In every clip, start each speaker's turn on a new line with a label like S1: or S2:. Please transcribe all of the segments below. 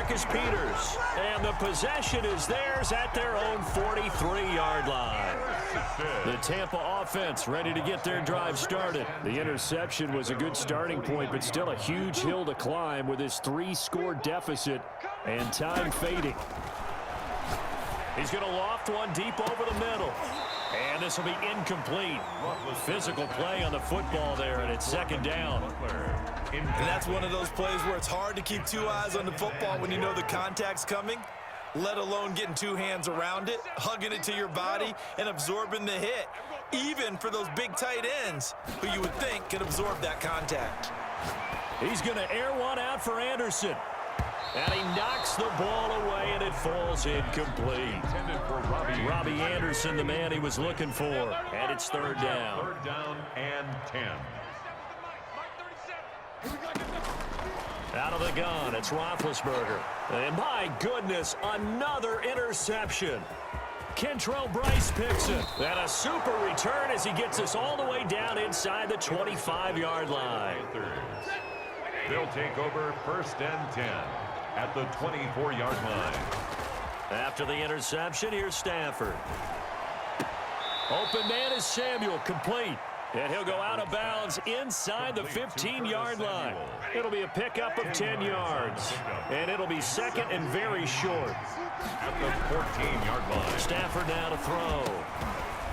S1: Marcus Peters. And the possession is theirs at their own 43-yard line. The Tampa offense ready to get their drive started. The interception was a good starting point, but still a huge hill to climb with his 3-score deficit and time fading. He's going to loft one deep over the middle. And this will be incomplete. Physical play on the football there, and it's second down.
S2: And that's one of those plays where it's hard to keep two eyes on the football when you know the contact's coming, let alone getting two hands around it, hugging it to your body, and absorbing the hit, even for those big tight ends who you would think could absorb that contact.
S1: He's going to air one out for Anderson. And he knocks the ball away, and it falls incomplete. Robbie Anderson, the man he was looking for. And it's third down.
S3: Third down and 10.
S1: Out of the gun, it's Roethlisberger. And my goodness, another interception. Kentrell Bryce picks it. And a super return as he gets us all the way down inside the 25-yard line.
S3: They'll take over first and 10 at the 24-yard line.
S1: After the interception, here's Stafford. Open man is Samuel, complete. And he'll go out of bounds inside the 15-yard line. It'll be a pickup of 10 yards. And it'll be second and very short.
S3: At the 14-yard line.
S1: Stafford now to throw.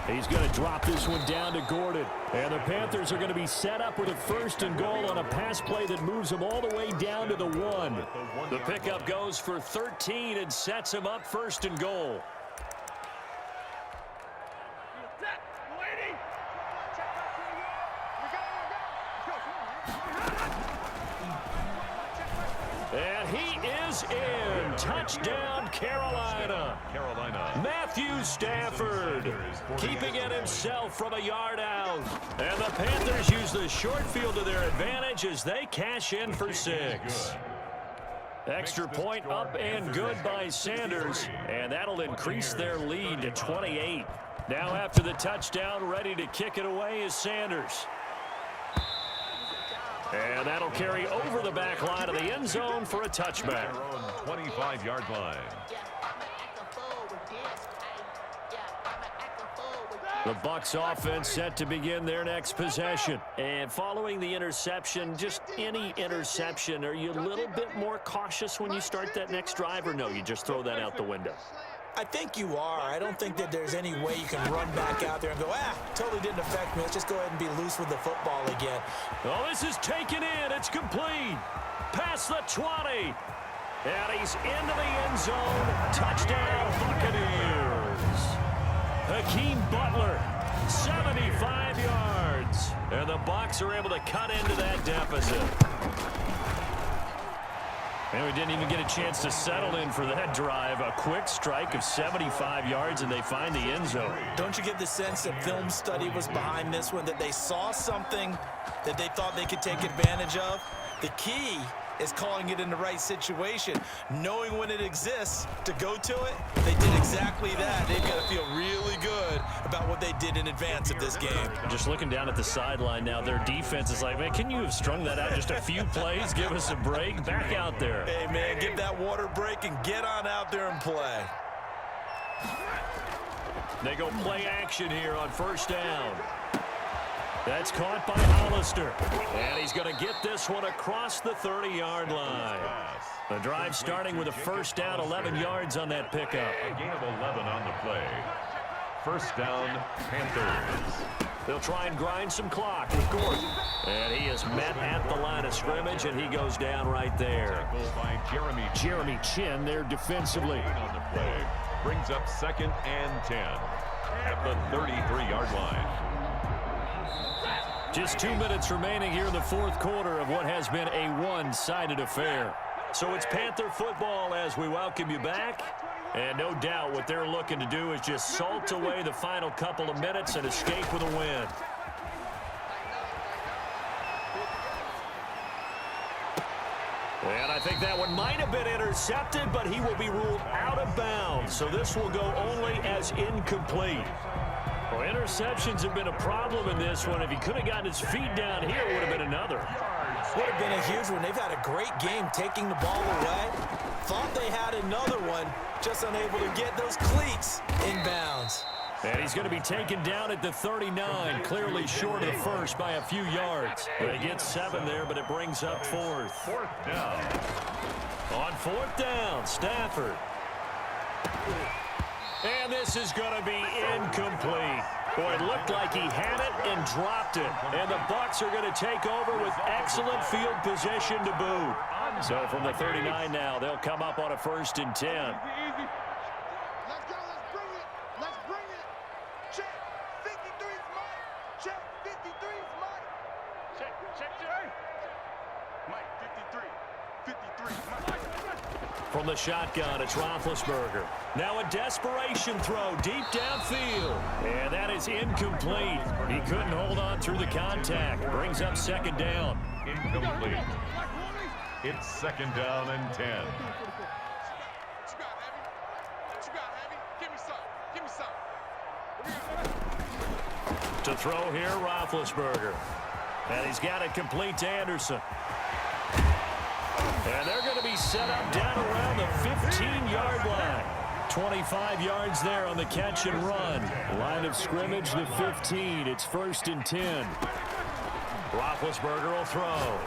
S1: He's going to drop this one down to Gordon. And the Panthers are going to be set up with a first and goal on a pass play that moves them all the way down to the 1. The pickup goes for 13 and sets him up first and goal. And he is in. Touchdown, Carolina. Matthew Stafford keeping it himself from a yard out. And the Panthers use the short field to their advantage as they cash in for 6. Extra point up and good by Sanders. And that'll increase their lead to 28. Now after the touchdown, ready to kick it away is Sanders. And that'll carry over the back line of the end zone for a touchback.
S3: 25-yard line.
S1: The Bucs offense set to begin their next possession. And following the interception, just any interception, are you a little bit more cautious when you start that next drive, or no, you just throw that out the window?
S2: I think you are. I don't think that there's any way you can run back out there and go, totally didn't affect me. Let's just go ahead and be loose with the football again.
S1: Oh, this is taken in. It's complete. Past the 20. And he's into the end zone. Touchdown, Buccaneers. Hakeem Butler, 75 yards. And the Bucs are able to cut into that deficit. And we didn't even get a chance to settle in for that drive. A quick strike of 75 yards, and they find the end zone.
S2: Don't you get the sense that film study was behind this one, that they saw something that they thought they could take advantage of? The key is calling it in the right situation, knowing when it exists to go to it. They did exactly that. They've got to feel really good about what they did in advance of this game.
S1: Just looking down at the sideline now, their defense is like, man, can you have strung that out just a few plays? Give us a break. Back out there.
S2: Hey, man, give that water break and get on out there and play.
S1: They go play action here on first down. That's caught by Hollister. And he's going to get this one across the 30-yard line. The drive starting with a first down, 11 yards on that pickup.
S3: A gain of 11 on the play. First down, Panthers.
S1: They'll try and grind some clock with Gordon. And he is met at the line of scrimmage, and he goes down right there.
S3: By
S1: Jeremy Chin there defensively.
S3: On the play. Brings up second and 10 at the 33-yard line.
S1: Just 2 minutes remaining here in the fourth quarter of what has been a one-sided affair. So it's Panther football as we welcome you back. And no doubt what they're looking to do is just salt away the final couple of minutes and escape with a win. And I think that one might have been intercepted, but he will be ruled out of bounds. So this will go only as incomplete. Well, interceptions have been a problem in this one. If he could have gotten his feet down here, it would have been another.
S2: Would have been a huge one. They've had a great game taking the ball away. Thought they had another one, just unable to get those cleats inbounds.
S1: And he's going to be taken down at the 39, clearly short of the first by a few yards. They get 7 there, but it brings up 4th.
S3: 4th down.
S1: On 4th down, Stafford. And this is going to be incomplete. Boy, it looked like he had it and dropped it. And the Bucs are going to take over with excellent field position to boot. So from the 39 now, they'll come up on a 1st and 10. From the shotgun, it's Roethlisberger. Now a desperation throw deep downfield. And that is incomplete. He couldn't hold on through the contact. Brings up 2nd down.
S3: Incomplete. It's 2nd down and 10.
S1: To throw here, Roethlisberger. And he's got it complete to Anderson. And they're going to be set up down around the 15-yard line. 25 yards there on the catch and run. Line of scrimmage, the 15. It's 1st and 10. Roethlisberger will throw.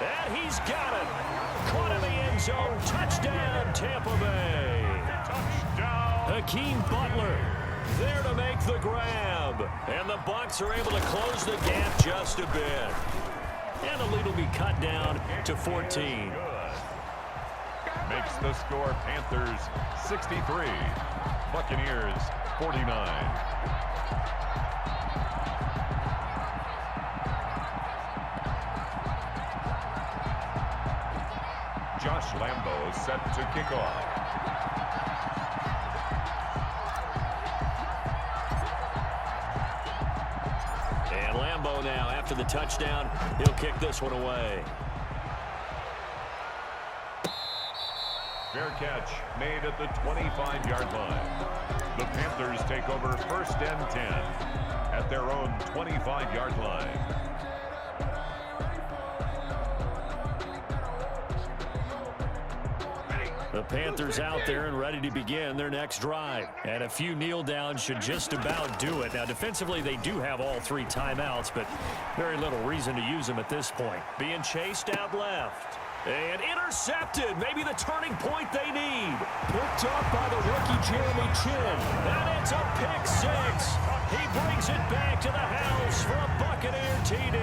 S1: And he's got it. Caught in the end zone. Touchdown, Tampa Bay. Touchdown. Hakeem Butler there to make the grab. And the Bucs are able to close the gap just a bit. And the lead will be cut down to 14.
S3: Makes the score Panthers 63. Buccaneers 49. Josh Lambo set to kick off.
S1: And Lambo now, after the touchdown, he'll kick this one away.
S3: Fair catch made at the 25-yard line. The Panthers take over 1st and 10 at their own 25-yard line.
S1: The Panthers out there and ready to begin their next drive. And a few kneel downs should just about do it. Now, defensively, they do have all 3 timeouts, but very little reason to use them at this point. Being chased out left. And intercepted. Maybe the turning point they need. Picked up by the rookie Jeremy Chin. And it's a pick 6. He brings it back to the house for a Buccaneer TD.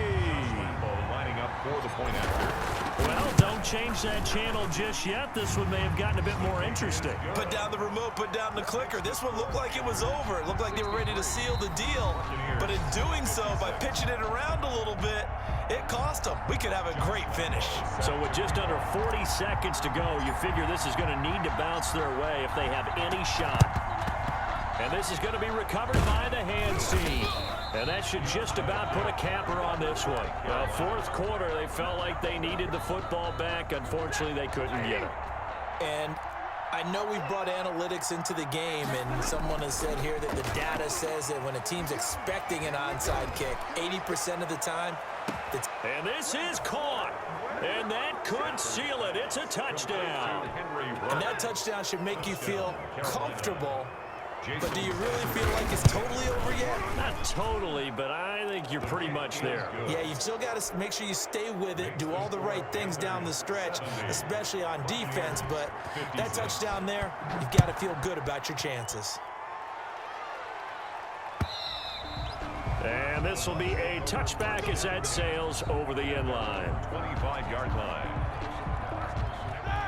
S3: Lining up for the point after.
S1: Well, don't change that channel just yet. This one may have gotten a bit more interesting.
S2: Put down the remote, put down the clicker. This one looked like it was over. It looked like they were ready to seal the deal. But in doing so, by pitching it around a little bit, it cost them. We could have a great finish.
S1: So with just under 40 seconds to go, you figure this is going to need to bounce their way if they have any shot. And this is going to be recovered by the hands team. And that should just about put a capper on this one. 4th quarter, they felt like they needed the football back. Unfortunately, they couldn't get it.
S2: And I know we've brought analytics into the game, and someone has said here that the data says that when a team's expecting an onside kick, 80% of the time, it's...
S1: And this is caught. And that could seal it. It's a touchdown.
S2: And that touchdown should make you feel comfortable. But do you really feel like it's totally over yet?
S1: Not totally, but I think you're pretty much there.
S2: Yeah, you've still got to make sure you stay with it, do all the right things down the stretch, especially on defense. But that touchdown there, you've got to feel good about your chances.
S1: And this will be a touchback as that sails over the end line.
S3: 25-yard line.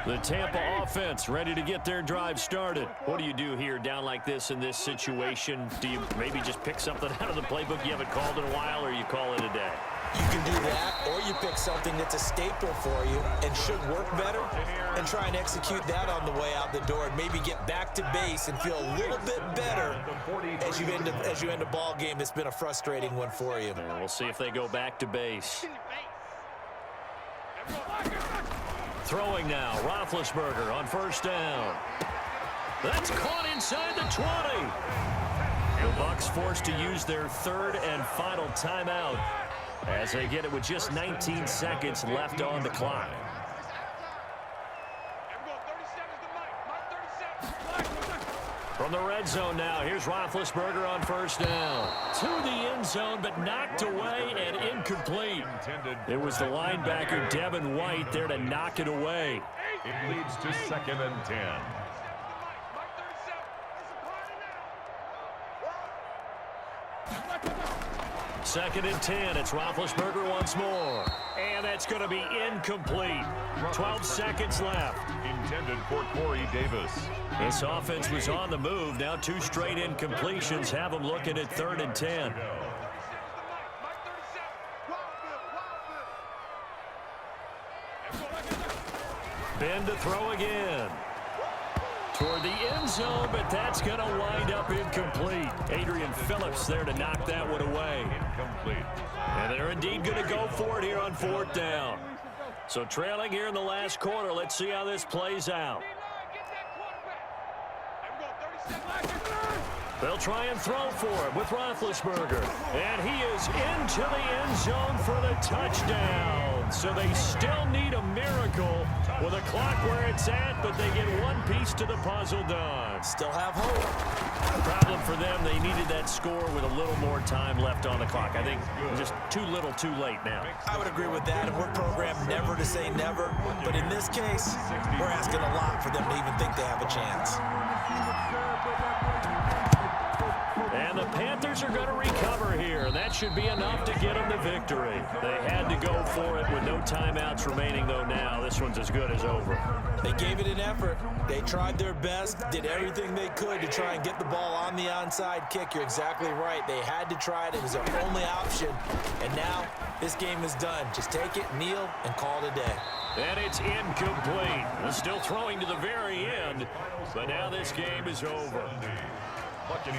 S1: The Tampa offense ready to get their drive started. What do you do here down like this in this situation? Do you maybe just pick something out of the playbook you haven't called in a while, or you call it a day?
S2: You can do that, or you pick something that's a staple for you and should work better and try and execute that on the way out the door and maybe get back to base and feel a little bit better as you end a ball game that's been a frustrating one for you.
S1: And we'll see if they go back to base. Throwing now, Roethlisberger on 1st down. That's caught inside the 20. The Bucs forced to use their 3rd and final timeout as they get it with just 19 seconds left on the clock. From the red zone now, here's Roethlisberger on first down. To the end zone, but knocked away and incomplete. It was the linebacker, Devin White, there to knock it away.
S3: It leads to 2nd and 10.
S1: Second and 10. It's Roethlisberger once more. And that's going to be incomplete. 12 seconds left.
S3: Intended for Corey Davis.
S1: This offense was on the move. Now 2 straight incompletions have them looking at 3rd and 10. Ben to throw again. Toward the end zone, but that's going to wind up incomplete. Adrian Phillips there to knock that one away.
S3: Incomplete.
S1: And they're indeed going to go for it here on 4th down. So trailing here in the last quarter, let's see how this plays out. They'll try and throw for it with Roethlisberger. And he is into the end zone for the touchdown. So they still need a miracle with a clock where it's at, but they get one piece to the puzzle done.
S2: Still have hope.
S1: Problem for them, they needed that score with a little more time left on the clock. I think just too little too late now.
S2: I would agree with that, and we're programmed never to say never. But in this case, we're asking a lot for them to even think they have a chance.
S1: And the Panthers are going to recover here. That should be enough to get them the victory. They had to go for it with no timeouts remaining, though, now. This one's as good as over.
S2: They gave it an effort. They tried their best, did everything they could to try and get the ball on the onside kick. You're exactly right. They had to try it. It was their only option. And now this game is done. Just take it, kneel, and call it a day.
S1: And it's incomplete. They're still throwing to the very end, but now this game is over.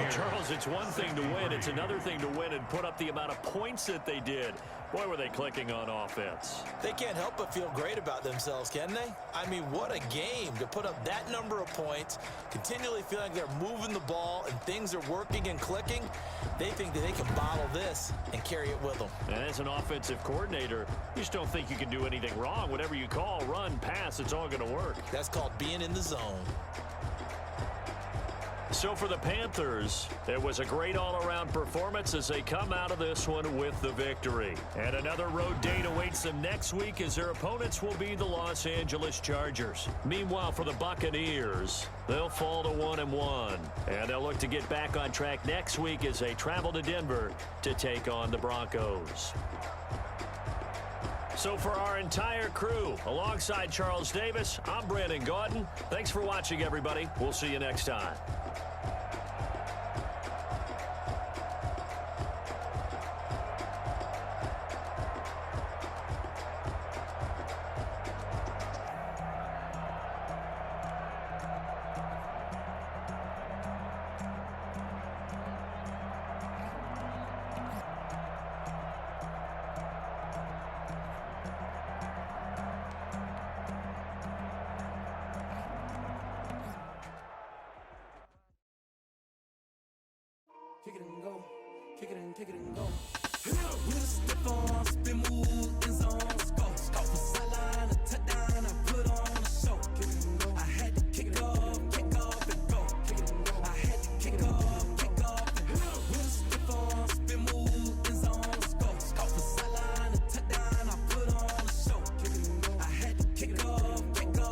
S1: Charles, it's one thing to win. It's another thing to win and put up the amount of points that they did. Boy, were they clicking on offense.
S2: They can't help but feel great about themselves, can they? I mean, what a game to put up that number of points, continually feeling they're moving the ball and things are working and clicking. They think that they can bottle this and carry it with them.
S1: And as an offensive coordinator, you just don't think you can do anything wrong. Whatever you call, run, pass, it's all going to work.
S2: That's called being in the zone.
S1: So for the Panthers, it was a great all-around performance as they come out of this one with the victory. And another road date awaits them next week as their opponents will be the Los Angeles Chargers. Meanwhile, for the Buccaneers, they'll fall to 1-1. And they'll look to get back on track next week as they travel to Denver to take on the Broncos. So for our entire crew, alongside Charles Davis, I'm Brandon Gaudin. Thanks for watching, everybody. We'll see you next time.
S4: Kick it and go, kick it and go. With a stiff arm, spin move, in zone, go. Go for sideline, a touchdown, I put on a show. Kick it and go. I had to kick off and go. Kick it and go. I had to kick off and go. With a stiff arm, spin move, in zone, go. Go for sideline, a touchdown, I put on a show. Kick it and go. I had to kick off and go.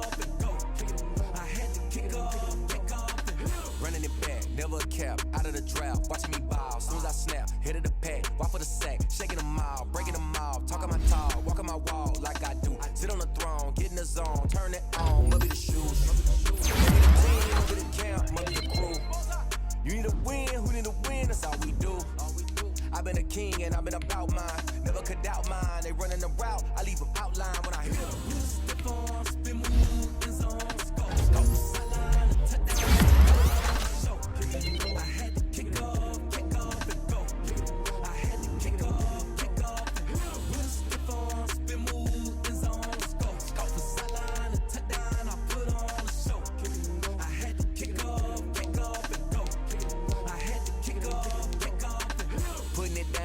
S4: Kick it and go. I had to kick off and go.
S5: Running it back, never a cap, out of the draft, watching me ball, soon as I snap, hit of the pack, walk for the sack, shaking them all, breaking them all, talking my talk, walking my wall like I do, sit on the throne, get in the zone, turn it on, must be the shoes, must be the team, must be the camp, must be the crew, you need a win, who need a win, that's all we do, I've been a king and I've been about mine, never could doubt mine, they running the route, I leave them outline when I hit them.